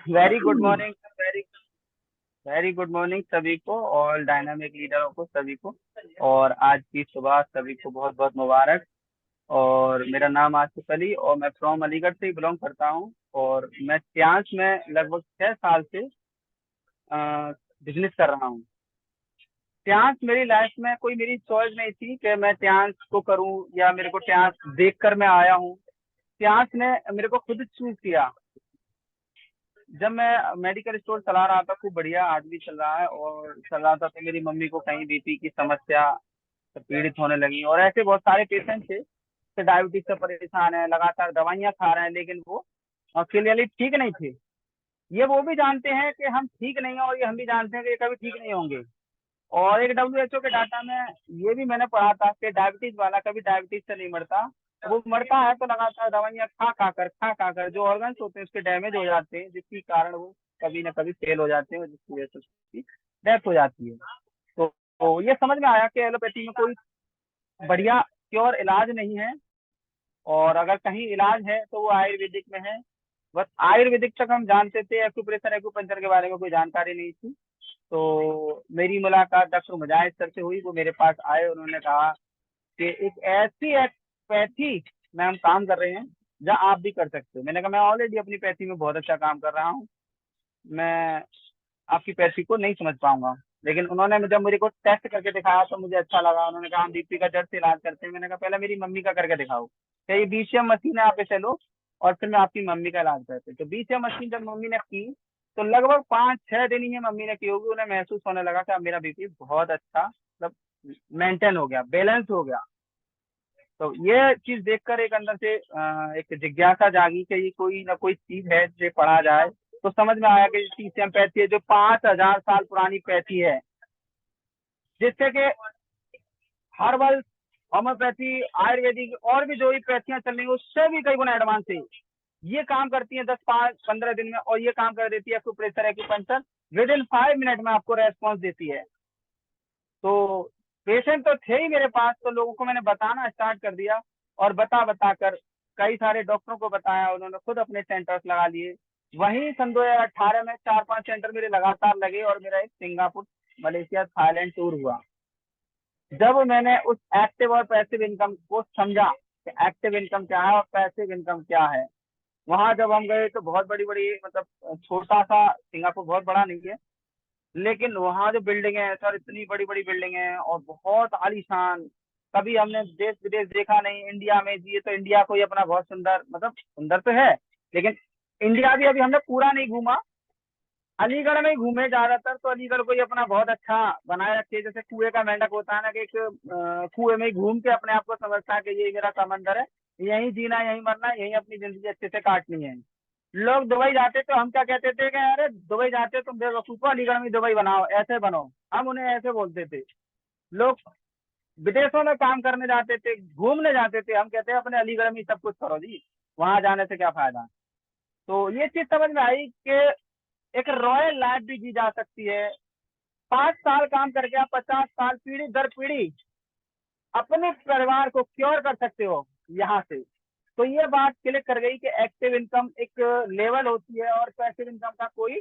Very good morning. Very very good morning सभी को, all dynamic लीडरों को सभी को। और आज की सुबह सभी को बहुत बहुत मुबारक। और मेरा नाम आसिफ अली और मैं फ्रॉम अलीगढ़ से ही बिलोंग करता हूँ। और मैं ट्रांस में लगभग 6 साल से बिजनेस कर रहा हूँ। ट्रांस मेरी लाइफ में कोई मेरी चॉइस नहीं थी कि मैं ट्रांस को करूँ या मेरे को ट्रांस देख कर मैं आया हूँ। ट्रांस ने मेरे को खुद चूज किया। जब मैं मेडिकल स्टोर चला रहा था, खूब बढ़िया आज भी चल रहा है और चल रहा था, तो मेरी मम्मी को कहीं बीपी की समस्या से पीड़ित होने लगी। और ऐसे बहुत सारे पेशेंट थे जो डायबिटीज से परेशान है, लगातार दवाइयाँ खा रहे हैं, लेकिन वो क्लियरली ठीक नहीं थे। ये वो भी जानते हैं कि हम ठीक नहीं है, और ये हम भी जानते हैं कि ये कभी ठीक नहीं होंगे। और एक WHO के डाटा में ये भी मैंने पढ़ा था कि डायबिटीज वाला कभी डायबिटीज से नहीं मरता। वो मरता है तो लगातार दवाइयाँ खा खा कर जो ऑर्गन्स होते हैं उसके डैमेज हो जाते हैं, जिसके कारण वो कभी ना कभी फेल हो जाते हैं और जिसकी वजह से उसकी डेथ हो जाती है। तो ये समझ में आया कि एलोपैथी में कोई बढ़िया क्योर इलाज नहीं है। और अगर कहीं इलाज है तो वो आयुर्वेदिक में है। बस आयुर्वेदिक तक हम जानते थे, एक्यूप्रेशर एक्यूपंचर के बारे में कोई जानकारी नहीं थी। तो मेरी मुलाकात डॉक्टर मुजाहिद सर से हुई। वो मेरे पास आए, उन्होंने कहा कि एक ऐसी एक पैथी में हम काम कर रहे हैं जहाँ आप भी कर सकते हो। मैंने कहा मैं ऑलरेडी अपनी पैथी में बहुत अच्छा काम कर रहा हूँ, मैं आपकी पैथी को नहीं समझ पाऊंगा। लेकिन उन्होंने जब मेरे को टेस्ट करके दिखाया तो मुझे अच्छा लगा। उन्होंने कहा हम बीपी का जड़ से इलाज करते हैं। मैंने कहा पहले मेरी मम्मी का करके दिखाओ, क्या ये बीसीएम मशीन है, आप इसे लो और फिर मैं आपकी मम्मी का इलाज करते हैं। तो बीसीएम मशीन जब मम्मी ने की तो लगभग 5-6 दिन ही है मम्मी ने की होगी, उन्हें महसूस होने लगा कि अब मेरा बीपी बहुत अच्छा मतलब मेंटेन हो गया, बैलेंस हो गया। तो ये चीज देखकर एक अंदर से एक जिज्ञासा जागी कि ये कोई ना कोई चीज है जिसे पढ़ा जाए। तो समझ में आया कि सीसीएम पैथी है जो 5,000 साल पुरानी पैथी है, जिससे कि हर्बल, होम्योपैथी, आयुर्वेदिक और भी जो भी पैथियां चल रही है उससे भी कई गुना एडवांस है। ये काम करती है 10-15 दिन में, और ये काम कर देती है acupressure acupuncture with in 5 minute में आपको रेस्पॉन्स देती है। तो पेशेंट तो थे ही मेरे पास, तो लोगों को मैंने बताना स्टार्ट कर दिया। और बता बता कर कई सारे डॉक्टरों को बताया, उन्होंने खुद अपने सेंटर्स लगा लिए। वहीं सन 2018 में 4-5 सेंटर मेरे लगातार लगे और मेरा एक सिंगापुर, मलेशिया, थाईलैंड टूर हुआ। जब मैंने उस एक्टिव और पैसिव इनकम को समझा कि एक्टिव इनकम क्या है और पैसिव इनकम क्या है, वहां जब हम गए तो बहुत बड़ी बड़ी मतलब छोटा सा सिंगापुर बहुत बड़ा नहीं है, लेकिन वहाँ जो बिल्डिंग है सर, इतनी बड़ी बड़ी बिल्डिंग है और बहुत आलीशान। कभी हमने देश विदेश देखा नहीं, इंडिया में जिए तो इंडिया को ही अपना बहुत सुंदर, मतलब सुंदर तो है, लेकिन इंडिया भी अभी हमने पूरा नहीं घूमा। अलीगढ़ में ही घूमे ज्यादातर, तो अलीगढ़ को ही अपना बहुत अच्छा बनाए रखे। जैसे कुएं का मेंढक होता है ना, कि एक कुएं में ही घूम के अपने आप को समझता है कि ये मेरा समंदर है, यहीं जीना यहीं मरना, यहीं अपनी जिंदगी अच्छे से काटनी है। लोग दुबई जाते तो हम क्या कहते थे कि अरे दुबई जाते तुम बेवकूफो, अलीगढ़ में दुबई बनाओ, ऐसे बनो। हम उन्हें ऐसे बोलते थे। लोग विदेशों में काम करने जाते थे, घूमने जाते थे, हम कहते हैं अपने अलीगढ़ में ही सब कुछ करो जी, वहां जाने से क्या फायदा। तो ये चीज समझ में आई कि एक रॉयल लाइफ भी जी जा सकती है। 5 साल काम करके आप 50 साल पीढ़ी दर पीढ़ी अपने परिवार को क्योर कर सकते हो यहाँ से। तो ये बात क्लिक कर गई कि एक्टिव इनकम एक लेवल होती है और पैसिव इनकम का कोई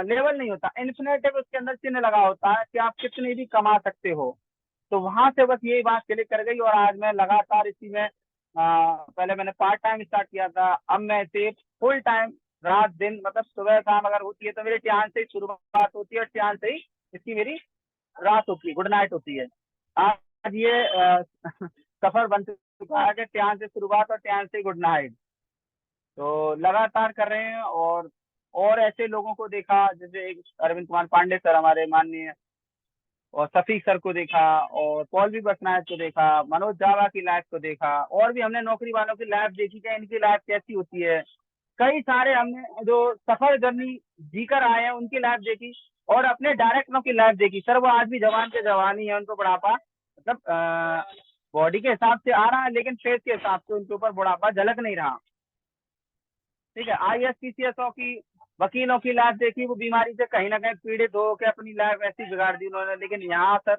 लेवल नहीं होता। इन्फिनेटिव उसके अंदर चिन्ह लगा होता है कि आप कितनी भी कमा सकते हो। तो वहां से बस यही बात क्लिक कर गई और आज मैं लगातार इसी में पहले मैंने पार्ट टाइम स्टार्ट किया था, अब मैं इसे फुल टाइम, रात दिन, मतलब सुबह शाम अगर होती है तो मेरे ध्यान से ही शुरुआत होती है और ध्यान से ही इसकी मेरी रात होती है, गुड नाइट होती है। आज ये सफर बन चुका है कि ध्यान से शुरुआत और ध्यान से गुड नाइट। तो लगातार कर रहे हैं। और ऐसे लोगों को देखा, जैसे एक अरविंद कुमार पांडे सर हमारे माननीय, और सफीक सर को देखा, और पौलवी बसनायक को देखा, मनोज जावा की लाइफ को देखा, और भी हमने नौकरी वालों की लाइफ देखी कि इनकी लाइफ कैसी होती है। कई सारे हमने जो सफर जर्नी जीकर आए हैं उनकी लाइफ देखी, और अपने डायरेक्टरों की लाइफ देखी। सर वो आज भी जवान के जवान ही है, उनको बुढ़ापा मतलब बॉडी के हिसाब से आ रहा है, लेकिन फेस के हिसाब से उनके ऊपर बुढ़ापा झलक नहीं रहा। ठीक है, ISPCSओ की वकीलों की लाइफ देखी, वो बीमारी से कहीं ना कहीं पीड़ित हो के अपनी लाइफ ऐसी बिगाड़ दी उन्होंने, लेकिन यहाँ सर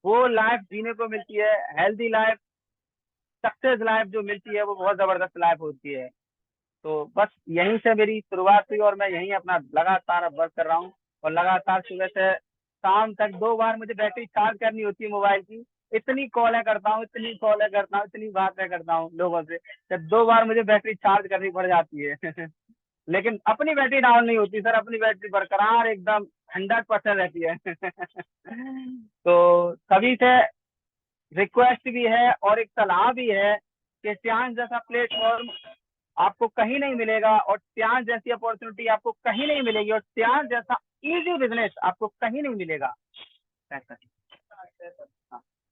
वो लाइफ जीने को मिलती है, हेल्दी लाइफ, सक्सेस लाइफ जो मिलती है वो बहुत जबरदस्त लाइफ होती है। तो बस यहीं से मेरी शुरुआत हुई और मैं यहीं अपना लगातार अब वर्क कर रहा हूँ। और लगातार सुबह से शाम तक 2 बार मुझे बैटरी चार्ज करनी होती है मोबाइल की। इतनी कॉलें करता हूँ, इतनी कॉलें करता हूँ, इतनी बातें करता हूँ लोगों से, जब 2 बार मुझे बैटरी चार्ज करनी पड़ जाती है। लेकिन अपनी बैटरी डाउन नहीं होती सर, अपनी बैटरी बरकरार एकदम 100% रहती है। तो सभी से रिक्वेस्ट भी है और एक सलाह भी है कि सियांस जैसा प्लेटफॉर्म आपको कहीं नहीं मिलेगा, और सियांस जैसी अपॉर्चुनिटी आपको कहीं नहीं मिलेगी, और सियांस जैसा इजी बिजनेस आपको कहीं नहीं मिलेगा।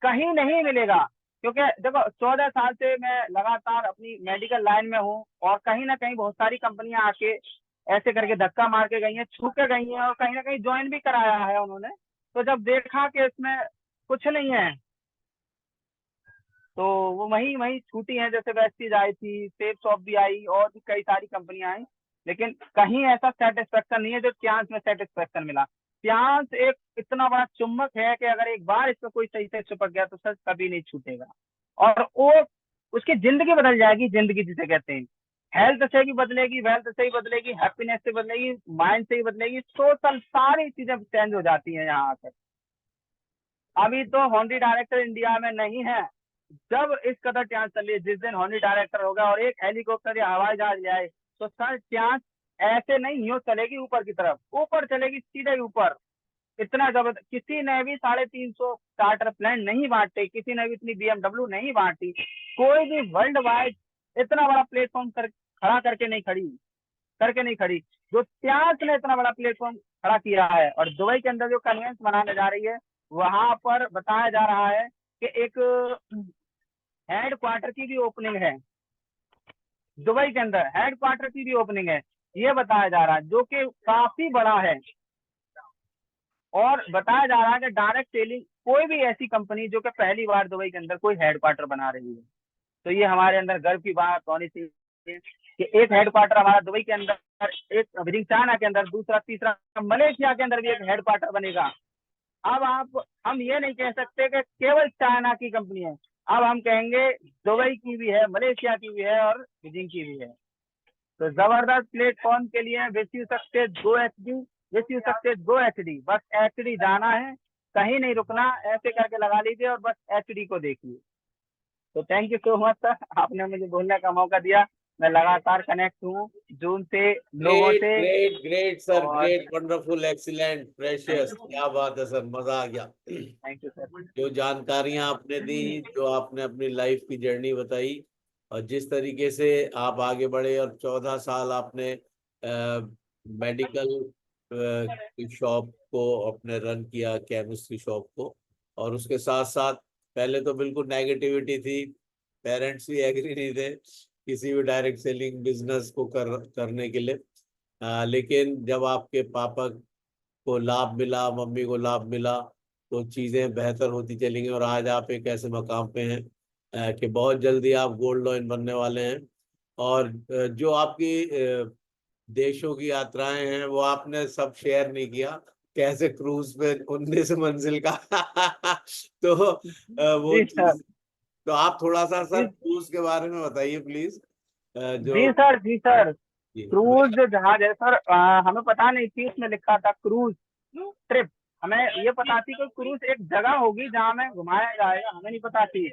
कहीं नहीं मिलेगा। क्योंकि देखो 14 साल से मैं लगातार अपनी मेडिकल लाइन में हूँ, और कहीं ना कहीं बहुत सारी कंपनियां आके ऐसे करके धक्का मार के गई हैं, छू के गई हैं, और कहीं ना कहीं ज्वाइन भी कराया है उन्होंने। तो जब देखा कि इसमें कुछ नहीं है, तो वो वही वही छूटी हैं। जैसे वेस्टीज आई थी, सेफ शॉप भी आई, और भी कई सारी कंपनियां आई, लेकिन कहीं ऐसा सेटिस्फेक्शन नहीं है जो सियांस में सेटिस्फेक्शन मिला। सियांस एक इतना बड़ा चुम्बक है कि अगर एक बार इस पर कोई सही से चिपक गया तो सर कभी नहीं छूटेगा। और वो उसकी जिंदगी बदल जाएगी, जिंदगी जिसे कहते हैं। हेल्थ से भी बदलेगी, वेल्थ से भी बदलेगी, हैप्पीनेस से बदलेगी, माइंड से भी बदलेगी, सोशल सारी चीजें चेंज हो जाती हैं यहाँ आकर। अभी तो होंडी डायरेक्टर इंडिया में नहीं है। जब इस कदर चांस चलिए, जिस दिन होनी डायरेक्टर होगा और एक हेलीकॉप्टर या हवाई जहाज ले आए, तो सर चांस ऐसे नहीं न्यूज चलेगी ऊपर की तरफ, ऊपर चलेगी सीधे ऊपर। इतना जबरदस्त, किसी ने भी 350 चार्टर प्लेन नहीं बांटे, किसी ने भी इतनी बीएमडब्ल्यू नहीं बांटी, कोई भी वर्ल्ड वाइड इतना बड़ा प्लेटफॉर्म खड़ा करके नहीं खड़ी जो चांस ने इतना बड़ा प्लेटफॉर्म खड़ा किया है। और दुबई के अंदर जो कन्वेंस बनाने जा रही है, वहां पर बताया जा रहा है कि एक हेड क्वार्टर की भी ओपनिंग है। दुबई के अंदर हेड क्वार्टर की भी ओपनिंग है, ये बताया जा रहा है, जो कि काफी बड़ा है। और बताया जा रहा है कि डायरेक्ट सेलिंग कोई भी ऐसी कंपनी जो कि पहली बार दुबई के अंदर कोई हेड क्वार्टर बना रही है, तो ये हमारे अंदर गर्व की बात होनी चाहिए कि एक हेड क्वार्टर हमारा दुबई के अंदर, एक विदिन चाइना के अंदर, दूसरा तीसरा मलेशिया के अंदर भी एक हेड क्वार्टर बनेगा। अब आप हम ये नहीं कह सकते कि केवल चाइना की कंपनी है, अब हम कहेंगे दुबई की भी है, मलेशिया की भी है, और बीजिंग की भी है। तो जबरदस्त प्लेटफॉर्म के लिए wish you success, go HD, wish you success, go HD. बस एचडी जाना है, कहीं नहीं रुकना, ऐसे करके लगा लीजिए और बस एचडी को देखिए। तो thank you so much sir, आपने मुझे बोलने का मौका दिया। मैं लगातार कनेक्ट हूँ जून से लोगों ग्रेट से। ग्रेट ग्रेट सर, और ग्रेट, वंडरफुल, एक्सीलेंट, प्रेशियस, क्या बात है सर, मजा आ गया। Thank you sir. जो जानकारियां आपने दी, जो आपने अपनी लाइफ की जर्नी बताई, और जिस तरीके से आप आगे बढ़े, और 14 साल आपने मेडिकल की शॉप को अपने रन किया, केमिस्ट की शॉप को, और उसके साथ साथ पहले तो बिल्कुल नेगेटिविटी थी, पेरेंट्स भी एग्री नहीं थे किसी भी डायरेक्ट सेलिंग बिजनेस को करने के लिए। लेकिन जब आपके पापा को लाभ मिला, मम्मी को लाभ मिला, तो चीज़ें बेहतर होती चली गई, और आज आप एक ऐसे मकाम पे हैं कि बहुत जल्दी आप गोल्ड लॉइन बनने वाले हैं। और जो आपकी देशों की यात्राएं हैं, वो आपने सब शेयर नहीं किया, कैसे क्रूज पे 19 मंजिल का। तो वो जी सर। चीज, तो आप थोड़ा सा सर जी क्रूज के बारे में बताइए प्लीज। जो जी सर। जी सर। जी क्रूज जो जहाज है सर, हमें पता नहीं थी उसमें लिखा था क्रूज ट्रिप। हमें ये पता थी कि क्रूज एक जगह होगी जहाँ हमें घुमाया जाएगा, हमें नहीं पता थी।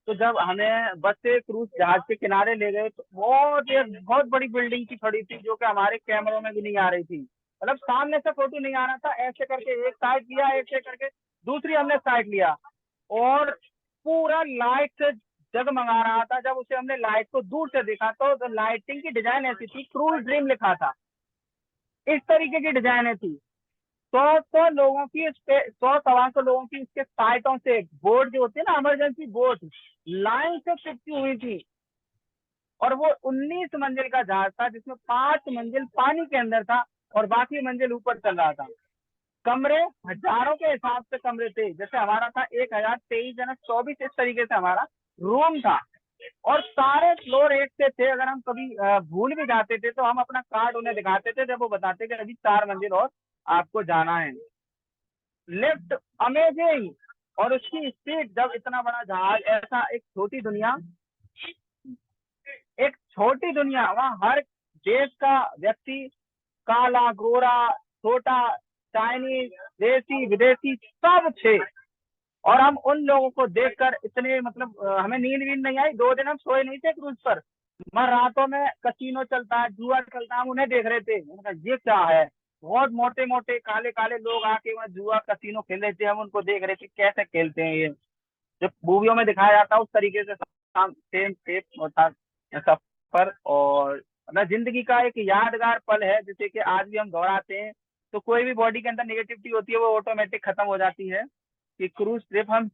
तो जब हमें बस से क्रूज जहाज के किनारे ले गए, तो बहुत बड़ी बिल्डिंग की खड़ी थी, जो कि हमारे कैमरों में भी नहीं आ रही थी। मतलब सामने से फोटो नहीं आ रहा था, ऐसे करके एक साइड लिया, ऐसे करके दूसरी हमने साइड लिया, और पूरा लाइट से जगमगा रहा था। जब उसे हमने लाइट को दूर से देखा, तो लाइटिंग की डिजाइन ऐसी थी, क्रूज ड्रीम लिखा था, इस तरीके की डिजाइने थी। 100 लोगों की इस पे, 100 सवा 100 लोगों की इसके साइटों से बोर्ड जो होती है ना, इमरजेंसी बोर्ड, लाइन से चिपकी हुई थी। और वो 19 मंजिल का जहाज था, जिसमें 5 मंजिल पानी के अंदर था और बाकी मंजिल ऊपर चल रहा था। कमरे हजारों के हिसाब से कमरे थे, जैसे हमारा था 1023 जनक 24, इस तरीके से हमारा रूम था। और सारे फ्लोर एक से थे। अगर हम कभी भूल भी जाते थे, तो हम अपना कार्ड उन्हें दिखाते थे, जब वो बताते कि अभी 4 मंजिल और आपको जाना है। लिफ्ट अमेजिंग, और उसकी स्पीड, जब इतना बड़ा जहाज, ऐसा एक छोटी दुनिया, वहाँ हर देश का व्यक्ति, काला, गोरा, छोटा, चाइनीज, देसी, विदेशी सब थे। और हम उन लोगों को देखकर इतने मतलब हमें नींद वींद नहीं आई, 2 दिन हम सोए नहीं थे क्रूज पर। मैं रातों में कसीनो चलता है, जुआ चलता है, हम उन्हें देख रहे थे। मैंने कहा ये क्या है, बहुत मोटे मोटे काले काले लोग आके वहाँ जुआ कसीनो खेल रहे थे, हम उनको देख रहे थे कैसे खेलते हैं ये, जब मूवियों में दिखाया जाता है उस तरीके से सेम सेम होता सफर। और मतलब जिंदगी का एक यादगार पल है, जैसे कि आज भी हम दोहराते हैं। तो कोई भी बॉडी के अंदर नेगेटिविटी होती है वो ऑटोमेटिक खत्म हो जाती है। कि क्रूज ट्रिप हम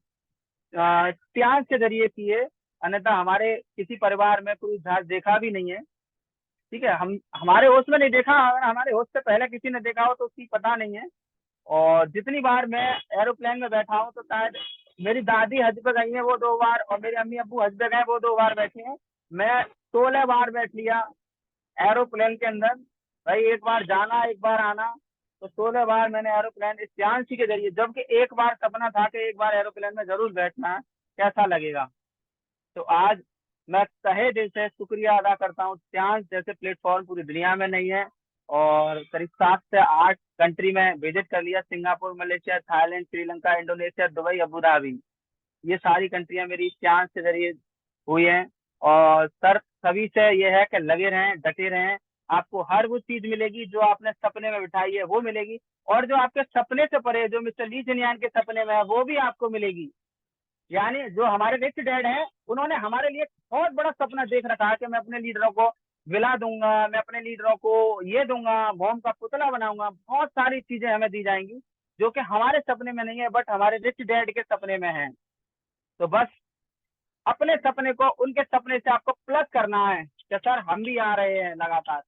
त्याग के जरिए किए, अन्यथा हमारे किसी परिवार में क्रूज जहाज देखा भी नहीं है। ठीक है, हम हमारे होश में नहीं देखा, अगर हमारे होश से पहले किसी ने देखा हो तो उसकी पता नहीं है। और जितनी बार मैं एरोप्लेन में बैठा हूँ तो शायद मेरी दादी हज पे गई है वो 2 बार, और मेरे अम्मी अब्बू हज पे गए वो 2 बार बैठे हैं। मैं 16 बार बैठ लिया एरोप्लेन के अंदर। भाई एक बार जाना एक बार आना, तो 16 बार मैंने एरोप्लेन इस चांसी के जरिए, जबकि एक बार सपना था कि एक बार एरोप्लेन में जरूर बैठना है, कैसा लगेगा। तो आज मैं तहे दिल से शुक्रिया अदा करता हूँ, चांस जैसे प्लेटफॉर्म पूरी दुनिया में नहीं है। और करीब 7 से 8 कंट्री में विजिट कर लिया, Singapore, Malaysia, Thailand, Sri Lanka, Indonesia, Dubai, Abu Dhabi. ये सारी कंट्रियां मेरी चांस के जरिए हुई हैं। और सर सभी से ये है कि लगे रहें, डटे रहें। आपको हर वो चीज मिलेगी जो आपने सपने में बिठाई है वो मिलेगी, और जो आपके सपने से परे जो मिस्टर ली जिनयान के सपने में है वो भी आपको मिलेगी। यानी जो हमारे रिच डैड हैं उन्होंने हमारे लिए बहुत बड़ा सपना देख रखा है कि मैं अपने लीडरों को विला दूंगा, मैं अपने लीडरों को ये दूंगा, मोम का पुतला बनाऊंगा, बहुत सारी चीजें हमें दी जाएंगी जो कि हमारे सपने में नहीं है, बट हमारे रिच डैड के सपने में है। तो बस अपने सपने को उनके सपने से आपको प्लस करना है कि सर हम भी आ रहे हैं लगातार,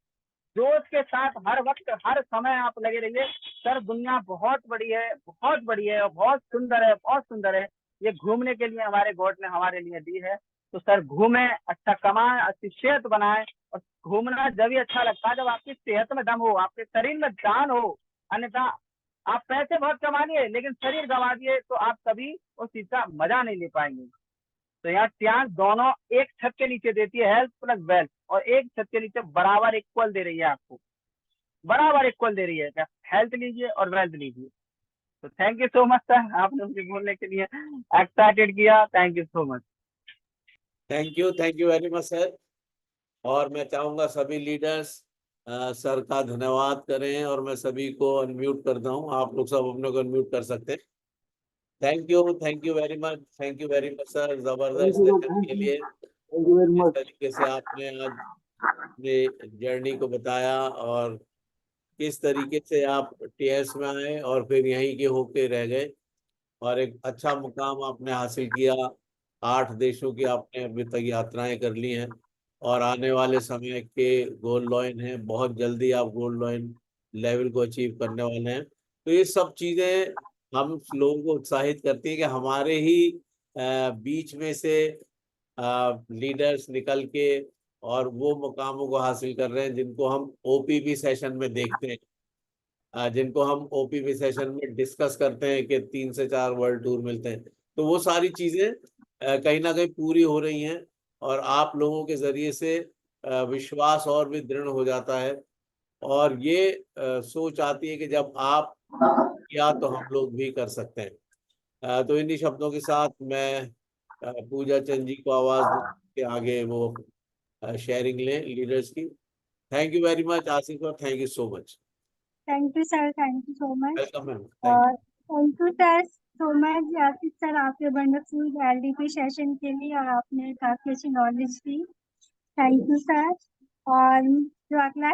जोश के साथ हर वक्त हर समय आप लगे रहिए। सर दुनिया बहुत बड़ी है, बहुत बड़ी है, और बहुत सुंदर है, बहुत सुंदर है। ये घूमने के लिए हमारे गॉड ने हमारे लिए दी है। तो सर घूमें, अच्छा कमाएं, अच्छी सेहत बनाएं। और घूमना जब भी अच्छा लगता है जब आपकी सेहत में दम हो, आपके शरीर में जान हो। अन्यथा आप पैसे बहुत कमा लिए लेकिन शरीर गंवा दिए तो आप कभी उस चीज का मजा नहीं ले पाएंगे। तो यहाँ त्याग दोनों एक छत के नीचे देती है, हेल्थ प्लस वेल्थ, और एक छत के नीचे बराबर इक्वल दे रही है आपको, बराबर इक्वल दे रही है। क्या हेल्थ लीजिए और वेल्थ लीजिए। तो thank you so much sir, आपने मुझे बोलने के लिए एक्साइटेड किया, thank you so much. Thank you very much sir. और मैं चाहूंगा सभी लीडर्स सर का धन्यवाद करें, और मैं सभी को अनम्यूट करता हूं, आप लोग सब अपने को अनम्यूट कर सकते हैं। Thank you very much, thank you very much sir, thank जबरदस्त यू सेशन के लिए। थैंक यू वेरी जिस मच। तरीके से आपने आज अपने जर्नी को बताया, और किस तरीके से आप टीएस में आए और फिर यहीं के होके रह गए, और एक अच्छा मुकाम आपने हासिल किया। 8 देशों की आपने अभी तक यात्राएं कर ली हैं, और आने वाले समय के गोल्ड लॉइन हैं, बहुत जल्दी आप गोल्ड लॉइन लेवल को अचीव करने वाले हैं। तो ये सब चीजें हम लोगों को उत्साहित करती है कि हमारे ही बीच में से लीडर्स निकल के और वो मुकामों को हासिल कर रहे हैं जिनको हम ओपीपी सेशन में देखते हैं, जिनको हम ओपीपी सेशन में डिस्कस करते हैं कि 3 से 4 वर्ल्ड टूर मिलते हैं। तो वो सारी चीजें कहीं ना कहीं पूरी हो रही हैं, और आप लोगों के जरिए से विश्वास और भी दृढ़ हो जाता है। और ये सोच आती है कि जब आप किया तो हम लोग भी कर सकते हैं। तो इन्हीं शब्दों के साथ मैं पूजा चंद जी को आवाज दूं कि आगे वो शेयरिंग लें लीडर्स की। Thank you very much Asif, और thank you so much. Thank you sir, thank you so much. Welcome ma'am. और thank you sir so much Asif sir, आपके वंडरफुल एलडीपी सेशन के लिए, और आपने काफी अच्छी नॉलेज दी। Thank you sir. और जो अगला